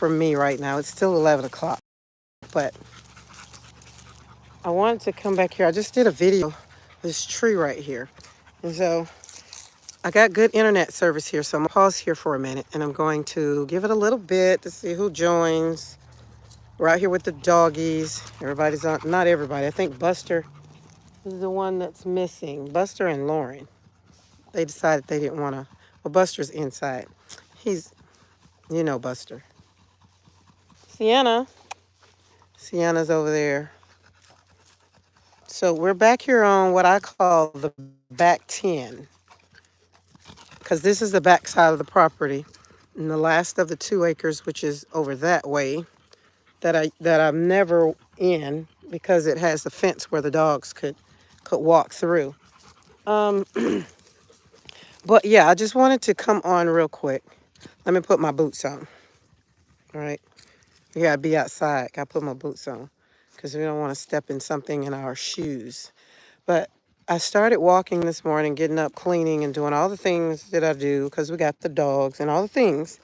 for me right now. It's still 11 o'clock, but I wanted to come back here. I just did a video of this tree right here. And so I got good internet service here. So I'm going to pause here for a minute and I'm going to give it a little bit to see who joins. We're out here with the doggies. Everybody's on, not everybody. I think Buster is the one that's missing. Buster and Lauren. They decided they didn't want to. Well, Buster's inside. He's, Buster. Sienna. Sienna's over there. So we're back here on what I call the back 10, because this is the back side of the property, and the last of the 2 acres, which is over that way, that I'm never in because it has the fence where the dogs could walk through. Um, but yeah, I just wanted to come on real quick. Let me put my boots on. All right, we gotta be outside. Gotta put my boots on because we don't want to step in something in our shoes. But I started walking this morning, getting up, cleaning, and doing all the things that I do because we got the dogs and all the things.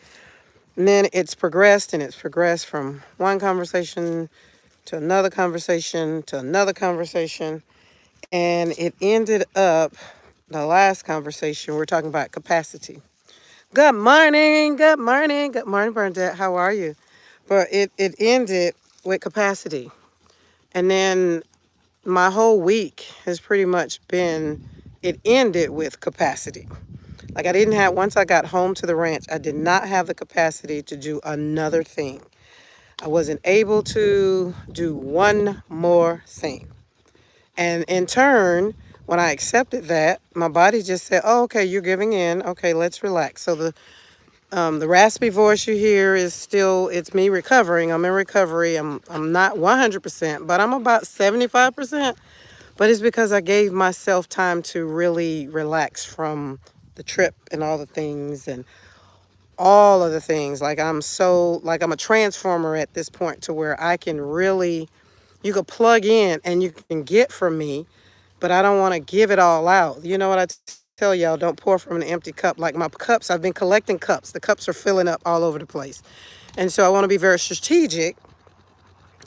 And then it's progressed and it's progressed from one conversation to another conversation to another conversation. And it ended up, the last conversation, we're talking about capacity. Good morning, good morning, good morning, Bernadette. How are you? But it ended with capacity. And then my whole week has pretty much been, it ended with capacity. Like I didn't have, once I got home to the ranch, I did not have the capacity to do another thing. I wasn't able to do one more thing. And in turn, when I accepted that, my body just said, oh, okay, you're giving in. Okay, let's relax. So the raspy voice you hear is still, it's me recovering. I'm in recovery. I'm not 100%, but I'm about 75%. But it's because I gave myself time to really relax from the trip and all the things and all of the things. Like I'm a transformer at this point to where I can really, you could plug in and you can get from me, but I don't want to give it all out. You know what tell y'all? Don't pour from an empty cup. Like my cups, I've been collecting cups. The cups are filling up all over the place. And so I want to be very strategic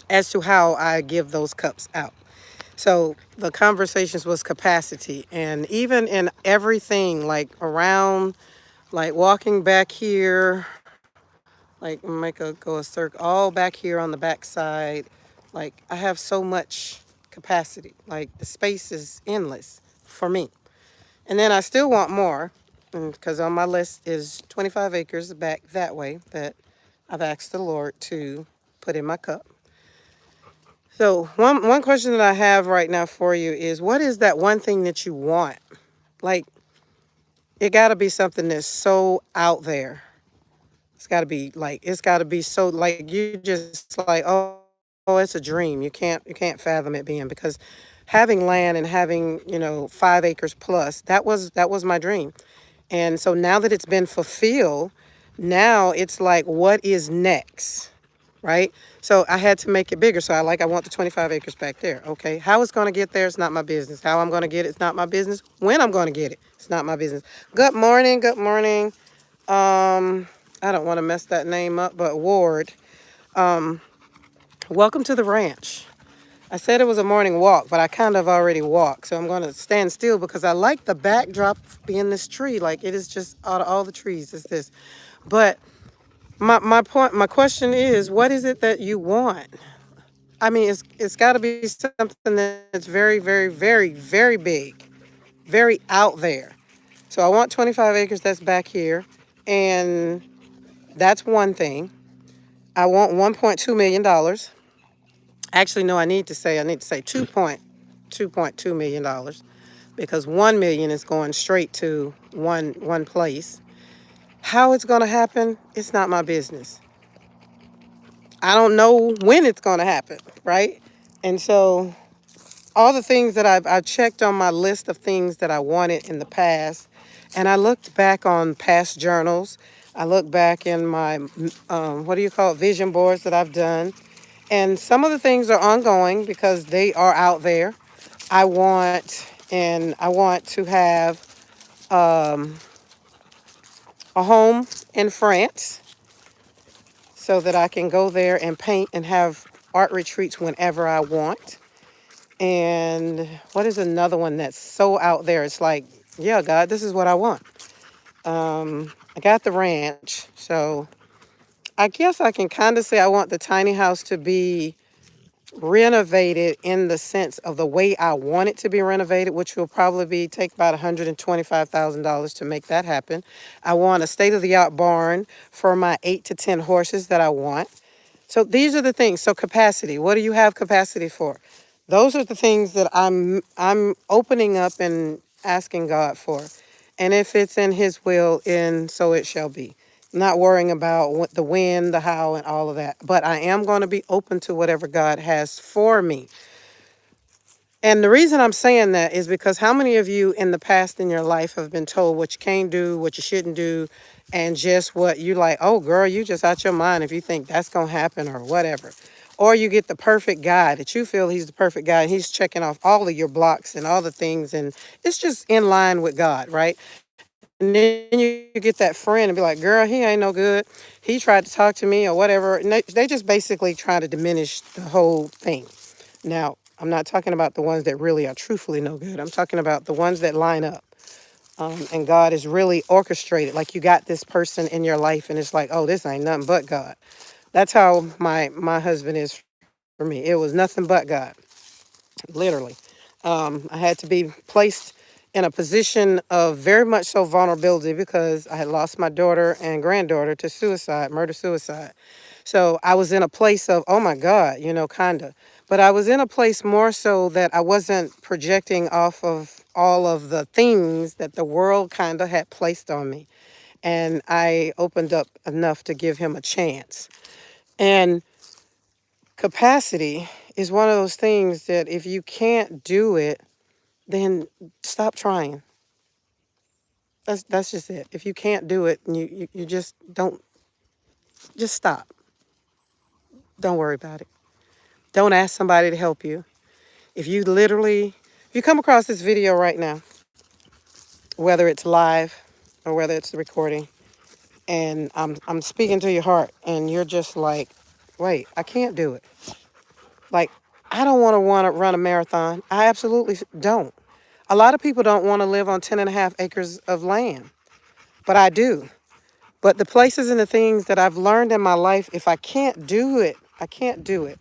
as to how I give those cups out. So the conversations was capacity, and even in everything, like around, like walking back here, like go a circle, all back here on the back side, like I have so much capacity. Like the space is endless for me. And then I still want more, because on my list is 25 acres back that way that I've asked the Lord to put in my cup. So one question that I have right now for you is, what is that one thing that you want? Like, it got to be something that's so out there. It's got to be so, like, you just like, oh, it's a dream. You can't fathom it being, because having land and having, 5 acres plus, that was my dream. And so now that it's been fulfilled, now it's like, what is next? Right? So I had to make it bigger. So I want the 25 acres back there. Okay. How it's going to get there, it's not my business. How I'm going to get it, it's not my business. When I'm going to get it, it's not my business. Good morning. Good morning. I don't want to mess that name up, but Ward, welcome to the ranch. I said it was a morning walk, but I kind of already walked. So I'm going to stand still because I like the backdrop being this tree. Like it is just out of all the trees, it's this. But my question is, what is it that you want? I mean, it's got to be something that's very, very, very, very big, very out there. So I want 25 acres that's back here, and that's one thing. I want $1.2 million. Actually, no, I need to say $2.2 million, because 1 million is going straight to one place. How it's going to happen, it's not my business. I don't know when it's going to happen, right? And so all the things that I checked on my list of things that I wanted in the past, and I looked back on past journals. I looked back in my, what do you call it, vision boards that I've done. And some of the things are ongoing because they are out there. I want to have a home in France. so that I can go there and paint and have art retreats whenever I want. And what is another one that's so out there? It's like, yeah, God, this is what I want. I got the ranch, so I guess I can kind of say I want the tiny house to be renovated in the sense of the way I want it to be renovated, which will probably be take about $125,000 to make that happen. I want a state of the art barn for my 8 to 10 horses that I want. So these are the things. So capacity. What do you have capacity for? Those are the things that I'm opening up and asking God for. And if it's in his will, and so it shall be. Not worrying about what the when, the how, and all of that. But I am going to be open to whatever God has for me. And the reason I'm saying that is because how many of you in the past in your life have been told what you can't do, what you shouldn't do, and just what you like, oh girl, you just out your mind if you think that's gonna happen or whatever. Or you get the perfect guy that you feel he's the perfect guy and he's checking off all of your blocks and all the things and it's just in line with God, right? And then you get that friend and be like, girl, he ain't no good. He tried to talk to me or whatever. And they just basically try to diminish the whole thing. Now, I'm not talking about the ones that really are truthfully no good. I'm talking about the ones that line up. And God is really orchestrated. Like you got this person in your life and it's like, oh, this ain't nothing but God. That's how my husband is for me. It was nothing but God, literally. I had to be placed in a position of very much so vulnerability because I had lost my daughter and granddaughter to suicide, murder suicide. So I was in a place of, oh my God, kind of. But I was in a place more so that I wasn't projecting off of all of the things that the world kind of had placed on me. And I opened up enough to give him a chance. And capacity is one of those things that if you can't do it, then stop trying. That's just it. If you can't do it, and you just don't, just stop. Don't worry about it. Don't ask somebody to help you. If you come across this video right now, whether it's live or whether it's the recording, and I'm speaking to your heart, and you're just like, wait, I can't do it. Like, I don't want to run a marathon. I absolutely don't. A lot of people don't want to live on 10 and a half acres of land, but I do. But the places and the things that I've learned in my life, if I can't do it, I can't do it.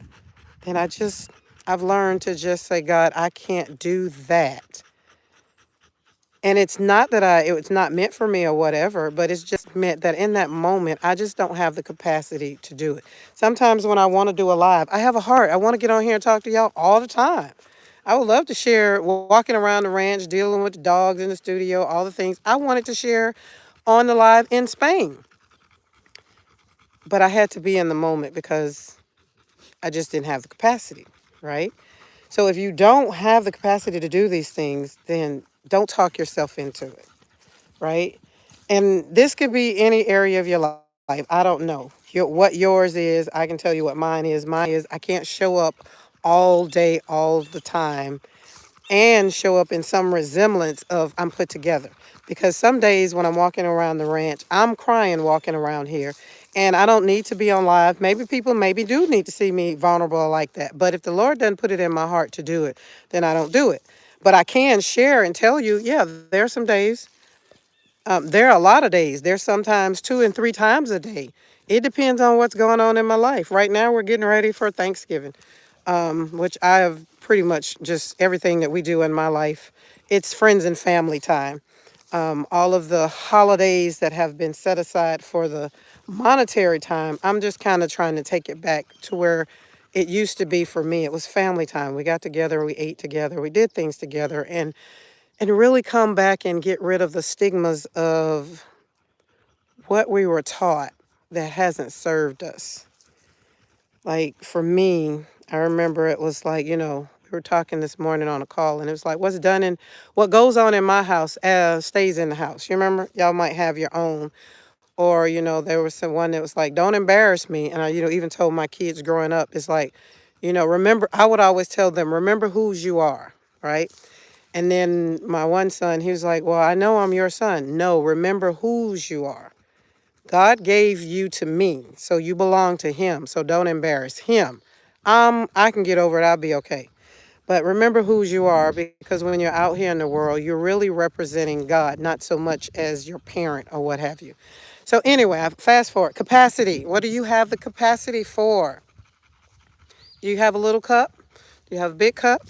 And I've learned to just say, God, I can't do that. And it's not that it's not meant for me or whatever, but it's just meant that in that moment, I just don't have the capacity to do it. Sometimes when I want to do a live, I have a heart. I want to get on here and talk to y'all all the time. I would love to share walking around the ranch, dealing with the dogs in the studio, all the things I wanted to share on the live in Spain. But I had to be in the moment because I just didn't have the capacity, right? So if you don't have the capacity to do these things, then don't talk yourself into it, right? And this could be any area of your life. I don't know what yours is. I can tell you what mine is. Mine is I can't show up all day, all the time and show up in some resemblance of I'm put together. Because some days when I'm walking around the ranch, I'm crying walking around here. And I don't need to be on live. Maybe people maybe do need to see me vulnerable like that. But if the Lord doesn't put it in my heart to do it, then I don't do it. But I can share and tell you, yeah, there are some days. There are a lot of days. There's sometimes 2 and 3 times a day. It depends on what's going on in my life. Right now, we're getting ready for Thanksgiving, which I have pretty much just everything that we do in my life. It's friends and family time. All of the holidays that have been set aside for the monetary time, I'm just kind of trying to take it back to where it used to be for me. It was family time. We got together, we ate together, we did things together, and really come back and get rid of the stigmas of what we were taught that hasn't served us. Like for me, I remember it was like, we were talking this morning on a call and it was like, what goes on in my house stays in the house. You remember? Y'all might have your own. Or, there was someone that was like, don't embarrass me. And I, even told my kids growing up, it's like, remember, I would always tell them, remember whose you are, right? And then my one son, he was like, well, I know I'm your son. No, remember whose you are. God gave you to me, so you belong to him. So don't embarrass him. I can get over it. I'll be okay. But remember whose you are, because when you're out here in the world, you're really representing God, not so much as your parent or what have you. So anyway, fast forward. Capacity. What do you have the capacity for? Do you have a little cup? Do you have a big cup?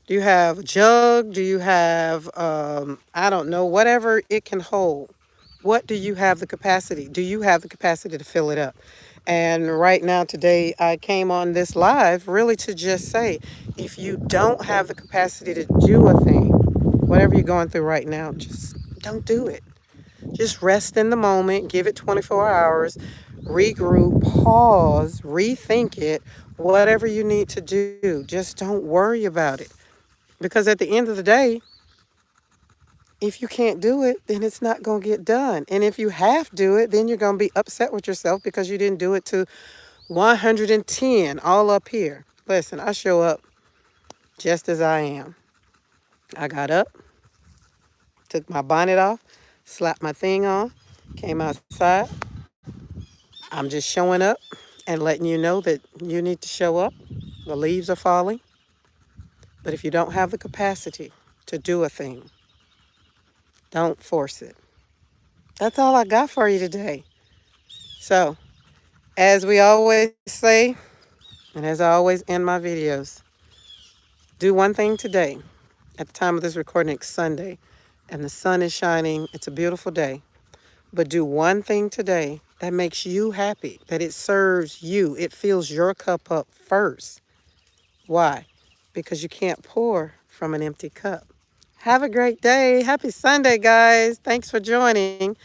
Do you have a jug? Do you have, I don't know, whatever it can hold? What do you have the capacity? Do you have the capacity to fill it up? And right now, today, I came on this live really to just say, if you don't have the capacity to do a thing, whatever you're going through right now, just don't do it. Just rest in the moment, give it 24 hours, regroup, pause, rethink it, whatever you need to do. Just don't worry about it. Because at the end of the day, if you can't do it, then it's not going to get done. And if you half do it, then you're going to be upset with yourself because you didn't do it to 110 all up here. Listen, I show up just as I am. I got up, took my bonnet off, slapped my thing on, came outside. I'm just showing up and letting you know that you need to show up. The leaves are falling. But if you don't have the capacity to do a thing, don't force it. That's all I got for you today. So, as we always say, and as I always end my videos, do one thing today. At the time of this recording, it's Sunday, and the sun is shining. It's a beautiful day. But do one thing today that makes you happy, that it serves you. It fills your cup up first. Why? Because you can't pour from an empty cup. Have a great day. Happy Sunday, guys. Thanks for joining.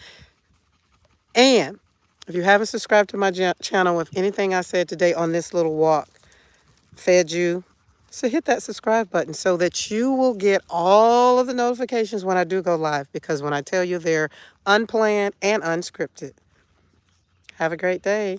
And if you haven't subscribed to my channel, if anything I said today on this little walk fed you, so hit that subscribe button so that you will get all of the notifications when I do go live. Because when I tell you they're unplanned and unscripted. Have a great day.